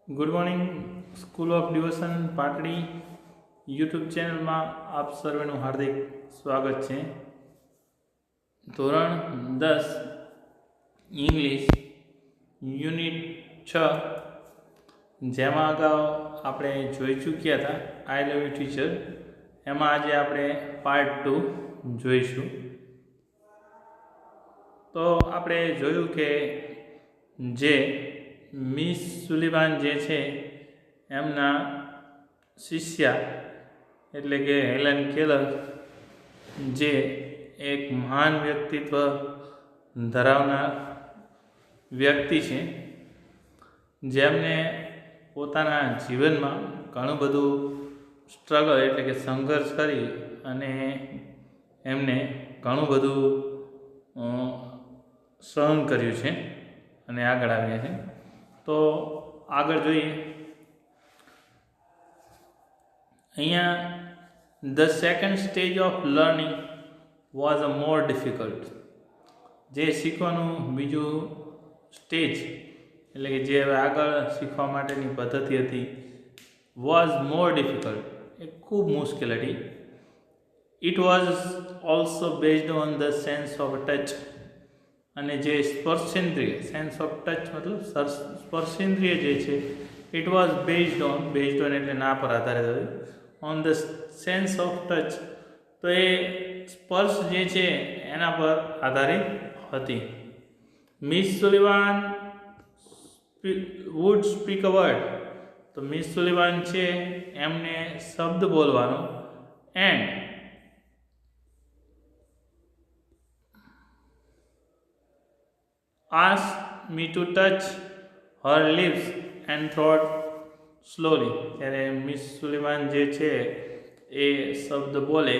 Good morning. School of devotion Patdi YouTube ચેનલમાં આપ સર્વેનું હાર્દિક સ્વાગત છે. ધોરણ 10 ઇંગ્લિશ યુનિટ 6, જેમાં અગાઉ આપણે જોઈ ચૂક્યા હતા આઈ લવ યુ ટીચર, એમાં આજે આપણે પાર્ટ 2 જોઈશું. તો આપણે જોયું કે જે મિસ સુલિવાન જે છે એમના શિષ્યા એટલે કે હેલન કેલર, જે એક મહાન વ્યક્તિત્વ ધરાવનાર વ્યક્તિ છે, જેમને પોતાના જીવનમાં ઘણું બધું સ્ટ્રગલ એટલે કે સંઘર્ષ કરી અને એમને ઘણું બધું સહન કર્યું છે અને આગળ આવ્યા છે. તો આગળ જોઈએ. અહીંયા the second stage of learning was a more difficult. જે શીખવાનું બીજું સ્ટેજ એટલે કે જે હવે આગળ શીખવા માટેની પદ્ધતિ હતી, વોઝ મોર ડિફિકલ્ટ, એ ખૂબ મુશ્કેલ હતી. It was also based on the sense of touch. અને જે સ્પર્શેન્દ્રિય, સેન્સ ઓફ ટચ મતલબ સ્પર્શેન્દ્રિય જે છે, ઇટ વોઝ બેઝડ ઓન એટલે ના પર આધારિત હતું, on the sense of touch. તો એ સ્પર્શ જે છે એના પર આધારિત હતી. Miss Sullivan wood speak a word. તો મિસ સુલિવાન છે એમને શબ્દ બોલવાનો, and asked me to touch her lips and throat slowly. ત્યારે મિસ સુલિવાન જે છે એ શબ્દ બોલે,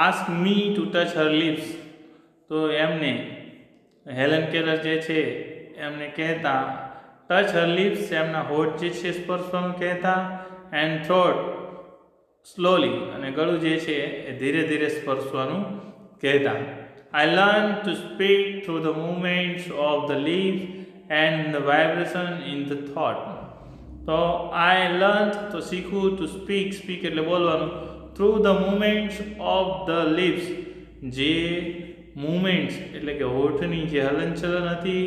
ask me to touch her lips, તો એમને હેલન કેલર જે છે એમને કહેતા ટચ હર લિપ્સ, એમના હોઠ જે છે સ્પર્શવાનું કહેતા, એન્ડ થ્રોટ સ્લોલી, અને ગળું જે છે એ ધીરે ધીરે સ્પર્શવાનું કહેતા. I learned to speak through the movements of the lips and the vibration in the thought. તો I learned, તો શીખવું, to speak એટલે બોલવાનું, through the movements of the lips, જે movements એટલે કે હોઠની જે હલનચલન હતી,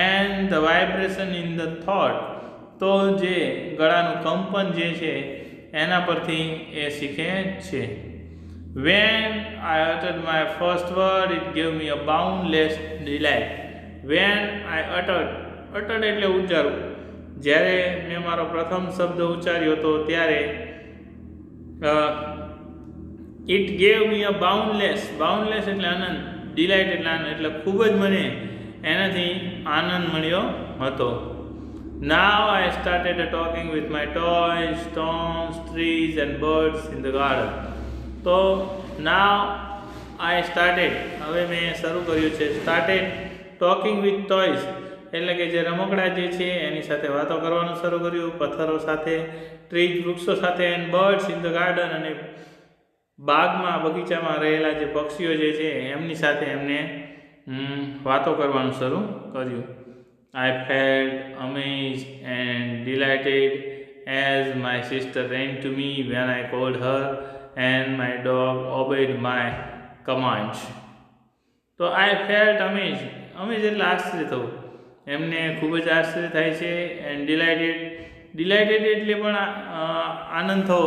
and the vibration in the thought, તો જે ગળાનું કંપન જે છે એના પરથી એ શીખે છે. When I uttered my first word, it gave me a boundless delight. When I uttered એટલે ઉચ્ચારવું. જ્યારે મેં મારો પ્રથમ શબ્દ ઉચ્ચાર્યો હતો ત્યારે it gave me a boundless એટલે આનંદ, delight એટલે આનંદ, એટલે ખૂબ જ મને એનાથી આનંદ મળ્યો હતો. Now I started talking with my toys, stones, trees and birds in the garden. તો now I started, હવે મેં શરૂ કર્યું છે, started talking with toys એટલે કે જે રમકડા જે છે એની સાથે વાતો કરવાનું શરૂ કર્યું, પથ્થરો સાથે, ટ્રીઝ વૃક્ષો સાથે, and birds in the garden, અને બાગમાં બગીચામાં રહેલા જે પક્ષીઓ જે છે એમની સાથે એમને વાતો કરવાનું શરૂ કર્યું. I felt amazed and delighted as my sister ran to me when I called her, and my dog obeyed my commands. તો I felt amazed એટલે આશ્ચર્ય થવું, એમને ખૂબ જ આશ્ચર્ય થાય છે. એન્ડ ડિલાઇટેડ એટલે પણ આનંદ થવો.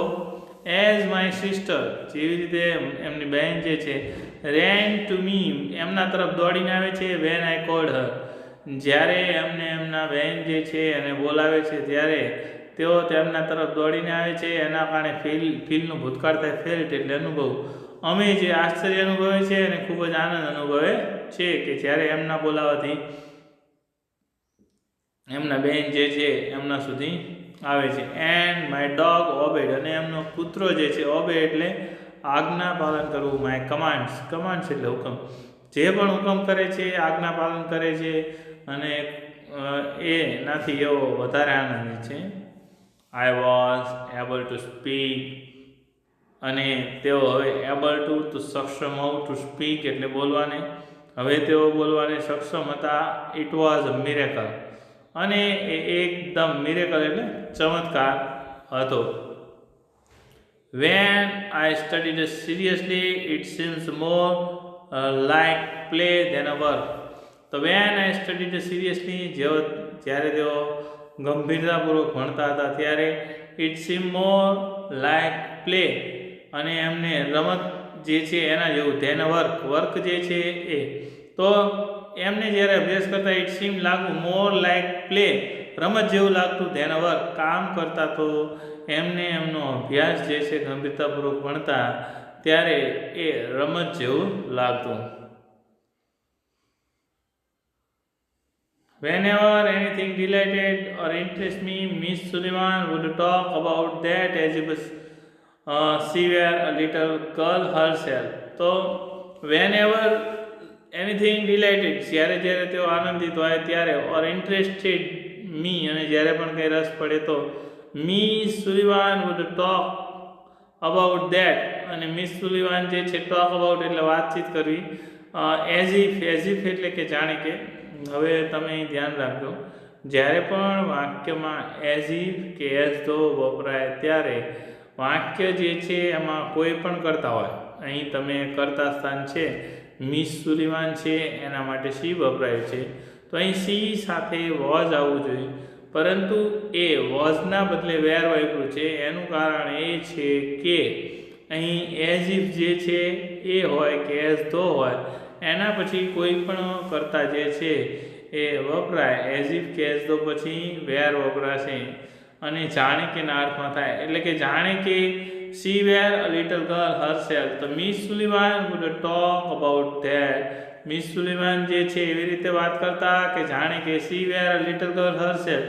એઝ માય સિસ્ટર, જેવી રીતે એમની બહેન જે છે, રેન ટુ મી, એમના તરફ દોડીને આવે છે, વેન આઈ કોલ્ડ હર, જ્યારે એમને એમના બહેન જે છે એને બોલાવે છે ત્યારે તેઓ તેમના તરફ દોડીને આવે છે. એના કારણે ફીલનું ભૂતકાળ થાય, ફેલ્ટ એટલે અનુભવ, અમે જે આશ્ચર્ય અનુભવે છે અને ખૂબ જ આનંદ અનુભવે છે કે જ્યારે એમના બોલાવાથી એમના બહેન જે છે એમના સુધી આવે છે. એન્ડ માય ડોગ ઓબેડ, અને એમનો કૂતરો જે છે, ઓબે એટલે આજ્ઞા પાલન કરવું, માય કમાન્ડ્સ એટલે હુકમ, જે પણ હુકમ કરે છે આજ્ઞા પાલન કરે છે, અને એનાથી એવો વધારે આનંદ છે. I was able to speak, અને તેઓ હવે એબલ ટુ સક્ષમ હોવ, ટુ સ્પીક એટલે બોલવાને, હવે તેઓ બોલવાને સક્ષમ હતા. ઇટ વોઝ અ મિરેકલ, અને એ એકદમ મિરેકલ એટલે ચમત્કાર હતો. When I studied seriously, it seems more like play than a work. તો when I studied seriously, જ્યારે તેઓ ગંભીરતાપૂર્વક ભણતા હતા ત્યારે it seemed more like play, અને એમને રમત જે છે એના જેવું ધેન વર્ક જે છે એ. તો એમને જ્યારે અભ્યાસ કરતા ઇટ સીમ લાગવું મોર લાઈક પ્લે, રમત જેવું લાગતું ધેન વર્ક, કામ કરતા તો એમને એમનો અભ્યાસ જે છે ગંભીરતાપૂર્વક ભણતા ત્યારે એ રમત જેવું લાગતું. Whenever anything delighted or interested me, Miss Sullivan would talk about that as if she were a little girl herself. તો whenever anything delighted, જ્યારે તેઓ આનંદિત હોય ત્યારે, or interested me, અને જ્યારે પણ કંઈ રસ પડે તો, Miss Sullivan would talk about that, અને મિસ સુલિવાન જે છે talk about એટલે વાતચીત કરવી, as if એટલે કે જાણે કે. હવે તમે ધ્યાન રાખજો, જ્યારે પણ વાક્યમાં as if કે as though વપરાય ત્યારે વાક્ય જે છે એમાં કોઈ પણ કરતા હોય, અહીં તમે કરતા સ્થાન છે મિસ સુલિવાન છે એના માટે સી વપરાય છે, તો અહીં સી સાથે વોઝ આવવું જોઈએ, પરંતુ એ વોઝના બદલે વેર વાપર્યું છે. એનું કારણ એ છે કે અહીં એઝ ઇફ જે છે એ હોય કે એઝ ધો હોય, એના પછી કોઈ પણ કરતા જે છે એ વપરાય, એઝ ઇફ કે એઝ ધો પછી વેર વપરાશે, અને જાણે કે ના અર્થમાં થાય, એટલે કે જાણે કે she were a little girl herself. તો miss Sullivan would talk about that. Miss Sullivan જે છે એવી રીતે વાત કરતા કે જાણે કે she were a little girl herself,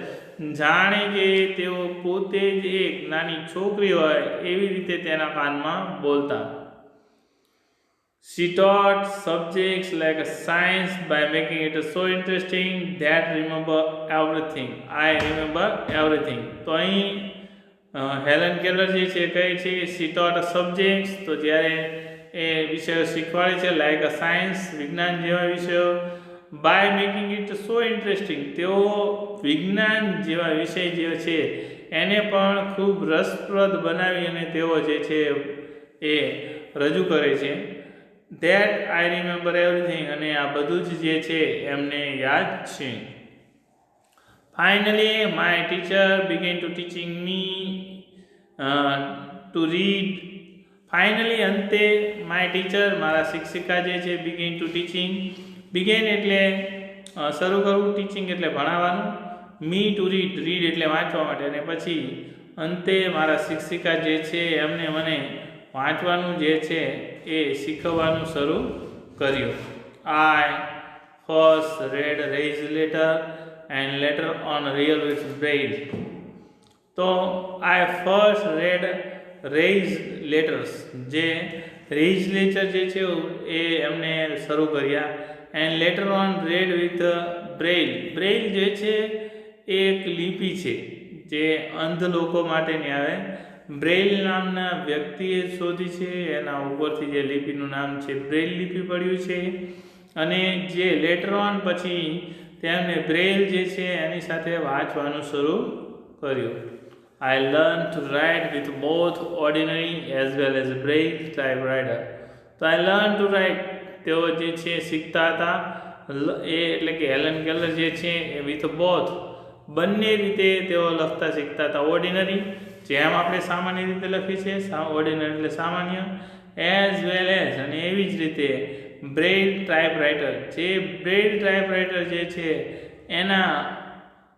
જાણે કે તેઓ પોતે જ એક નાની છોકરી હોય એવી રીતે તેના કાનમાં બોલતા. She taught subjects like science by making it so interesting that I remember everything. તો અહીં હેલન કેલર જે છે કહે છે કે she taught subjects, તો જ્યારે એ વિષયો શીખવાડે છે લાઈક અ સાયન્સ, વિજ્ઞાન જેવા વિષયો, by making it so interesting, તેઓ વિજ્ઞાન જેવા વિષય જે છે એને પણ ખૂબ રસપ્રદ બનાવી અને તેઓ જે છે એ રજૂ કરે છે. ધેટ આઈ રિમેમ્બર એવરીથિંગ, અને આ બધું જ જે છે એમને યાદ છે. Finally my teacher began to teaching me to read. Finally અંતે માય ટીચર મારા શિક્ષિકા જે છે બિગેન ટુ ટીચિંગ, બિગેન એટલે શરૂ કરવું, ટીચિંગ એટલે ભણાવવાનું, મી ટુ રીડ એટલે વાંચવા માટે, અને પછી અંતે મારા શિક્ષિકા જે છે એમને મને વાંચવાનું જે છે એ શીખવવાનું શરૂ કર્યું. I first read raise letter and letter on real with Braille. તો I first read raise letters, જે રેઇઝ લેટર જે છે એ એમને શરૂ કર્યા, and letter on read with Braille. Braille જે છે એ એક લિપિ છે જે અંધ લોકો માટેની આવે. બ્રેઇલ નામના વ્યક્તિએ શોધી છે, એના ઉપરથી જે લિપિનું નામ છે બ્રેઇલ લિપિ પડ્યું છે, અને જે લેટર ઓન પછી તેમને બ્રેઇલ જે છે એની સાથે વાંચવાનું શરૂ કર્યું. I learned to write with both ordinary as well as braille typewriter. તો I learned to write, તેઓ જે છે શીખતા હતા, એ એટલે કે હેલન કેલર જે છે એ વિથ બોથ, બંને રીતે તેઓ લખતા શીખતા હતા. ઓર્ડિનરી જેમ આપણે સામાન્ય રીતે લખી છે, ઓર્ડિનરી એટલે સામાન્ય, એઝ વેલ એઝ, અને એવી જ રીતે બ્રેઇલ ટાઈપરાઇટર, જે બ્રેઇલ ટાઈપરાઇટર જે છે એના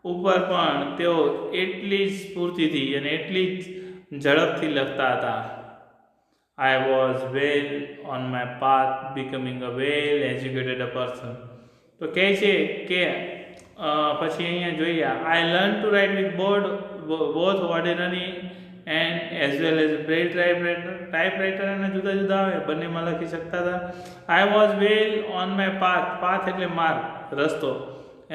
ઉપર પણ તેઓ એટલી જ સ્ફૂર્તિથી અને એટલી જ ઝડપથી લખતા હતા. I was well on my path becoming a well educated a person. તો કહે છે કે પછી અહીંયા જોઈએ, I learn to write with both ordinary and as well as Braille typewriter એના જુદા જુદા આવે, બંનેમાં લખી શકતા હતા. I was well on my path એટલે માર્ગ, રસ્તો,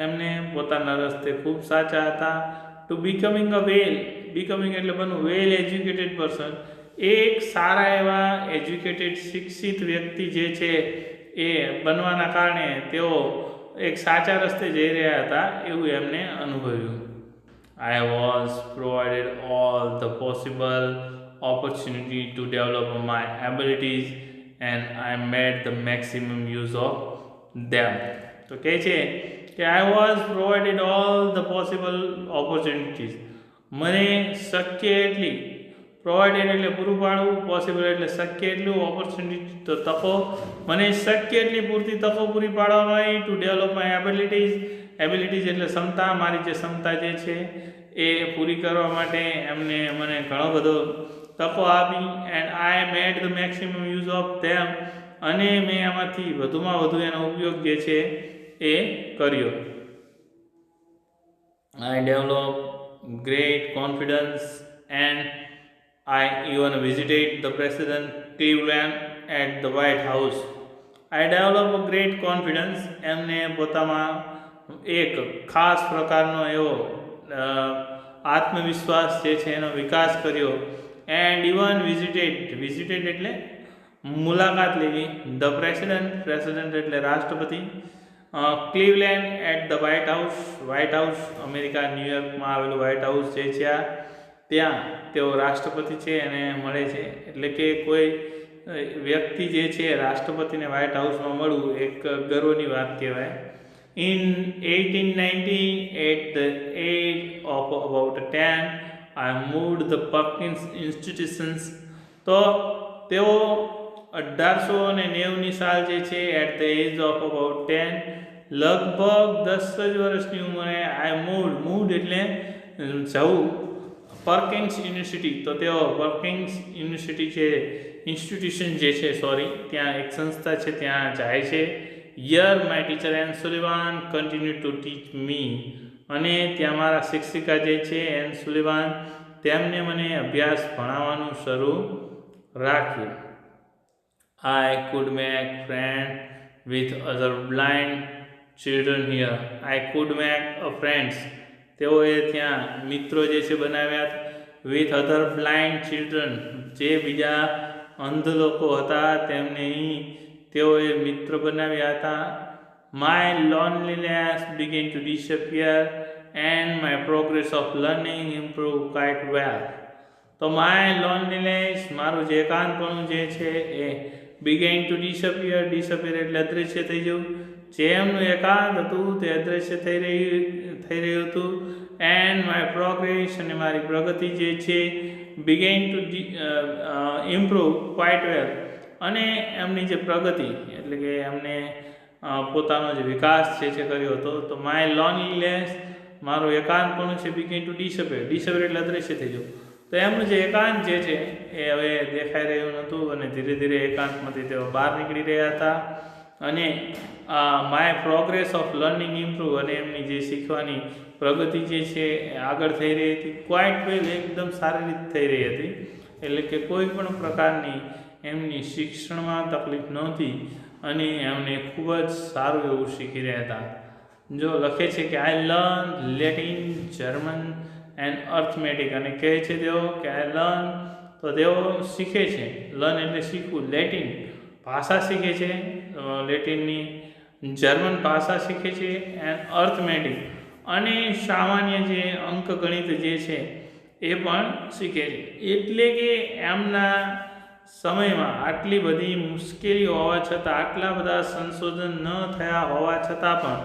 એમને પોતાના રસ્તે ખૂબ સાચા હતા. To becoming a well, becoming એટલે બનવું, વેલ એજ્યુકેટેડ પર્સન, એક સારા એવા એજ્યુકેટેડ શિક્ષિત વ્યક્તિ જે છે એ બનવાના કારણે તેઓ એક સાચા રસ્તે જઈ રહ્યા હતા એવું એમને અનુભવ્યું. I was provided all the possible opportunity to develop my abilities and I made the maximum use of them. તો કહે છે કે I was provided all the possible opportunities. મને શક્ય એટલી, પ્રોવાઇડેડ એટલે પૂરું પાડવું, પોસિબલ એટલે શક્ય એટલું, ઓપોર્ચ્યુનિટી તો તકો, મને શક્ય એટલી પૂરતી તકો પૂરી પાડવામાં આવી ટુ ડેવલપ માય એબિલિટીઝ એટલે ક્ષમતા, મારી જે ક્ષમતા જે છે એ પૂરી કરવા માટે એમને મને ઘણો બધો તકો આપી. And I made the maximum use of them, અને મેં એમાંથી વધુમાં વધુ એનો ઉપયોગ જે છે એ કર્યો. આઈ develop great confidence and I even visited the President Cleveland at the White House. I developed a great confidence. એમને પોતામાં એક ખાસ પ્રકારનો એવો આત્મવિશ્વાસ જે છે એનો વિકાસ કર્યો. એન્ડ ઇવન વિઝિટેડ એટલે મુલાકાત લેવી. ધ પ્રેસિડન્ટ એટલે રાષ્ટ્રપતિ. Cleveland at the White House America ન્યૂયોર્કમાં આવેલું વ્હાઇટ હાઉસ જે છે ત્યાં તેઓ રાષ્ટ્રપતિ છે અને મળે છે. એટલે કે કોઈ વ્યક્તિ જે છે રાષ્ટ્રપતિને વ્હાઇટ હાઉસમાં મળવું એક ગર્વની વાત કહેવાય. In 1890 at the age of about 10 I moved the Perkins institutions. તો તેઓ 1890ની સાલ જે છે at the age of about 10 લગભગ 10 જ વર્ષની ઉંમરે આઈ મૂવ્ડ એટલે જવું પર્કિન્સ યુનિવર્સિટી. તો તેઓ પર્કિન્સ યુનિવર્સિટી છે ઇન્સ્ટિટ્યુશન જે છે ત્યાં એક સંસ્થા છે ત્યાં જાય છે. Year my teacher Ann Sullivan continue to teach me, અને ત્યાં મારા શિક્ષિકા જે છે એન સુલિવાન તેમને મને અભ્યાસ ભણાવવાનું શરૂ રાખ્યું. I could make friends with other blind children here. I could make friends. તેઓએ ત્યાં મિત્રો જે છે બનાવ્યા. with other blind children, જે બીજા અંધ લોકો હતા તેમને તેઓએ મિત્ર બનાવ્યા હતા. My loneliness began to disappear and my progress of learning improved quite well. તો my loneliness મારું જે એકાંતપણું જે છે એ began to disappear એટલે અદૃશ્ય થઈ જવું. જેમનું એકાંત હતું તે અદૃશ્ય થઈ રહ્યું હતું. એન્ડ માય પ્રોગ્રેસ અને મારી પ્રગતિ જે છે began to improve quite well, અને એમની જે પ્રગતિ એટલે કે એમને પોતાનો જે વિકાસ છે કર્યો હતો. તો માય લોનલીનેસ મારું એકાંતપણું છે began to disappear એટલે અદૃશ્ય થઈ જવું. તો એમનું જે એકાંત જે છે એ હવે દેખાઈ રહ્યું નહોતું અને ધીરે ધીરે એકાંતમાંથી તેઓ બહાર નીકળી રહ્યા હતા. અને my progress of learning improve, અને એમની જે શીખવાની પ્રગતિ જે છે એ આગળ થઈ રહી હતી. ક્વાઇટ વેલ એકદમ સારી રીતે થઈ રહી હતી. એટલે કે કોઈ પણ પ્રકારની એમની શિક્ષણમાં તકલીફ નહોતી અને એમને ખૂબ જ સારું એવું શીખી રહ્યા હતા. જો લખે છે કે I learn Latin, German and arithmetic, અને કહે છે તેઓ કે આઈ લર્ન, તો તેઓ શીખે છે. લર્ન એટલે શીખવું, લેટિન ભાષા શીખે છે લેટિનની, જર્મન ભાષા શીખે છે એન્ડ અર્થમેટિક, અને સામાન્ય જે અંકગણિત જે છે એ પણ શીખે છે. એટલે કે એમના સમયમાં આટલી બધી મુશ્કેલીઓ હોવા છતાં, આટલા બધા સંશોધન ન થયા હોવા છતાં પણ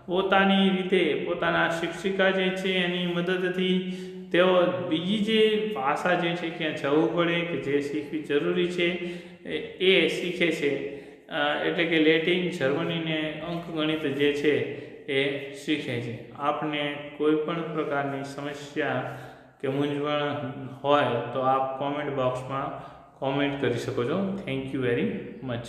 પોતાની રીતે પોતાના શિક્ષિકા જે છે એની મદદથી તેઓ બીજી જે ભાષા જે છે ક્યાં જવું પડે કે જે શીખવી જરૂરી છે એ શીખે છે. એટલે કે લેટિન, જર્મનીને અંકગણિત જે છે એ શીખે છે. આપને કોઈ પણ પ્રકારની સમસ્યા કે મૂંઝવણ હોય તો આપ કોમેન્ટ બોક્સમાં કોમેન્ટ કરી શકો છો. Thank you very much.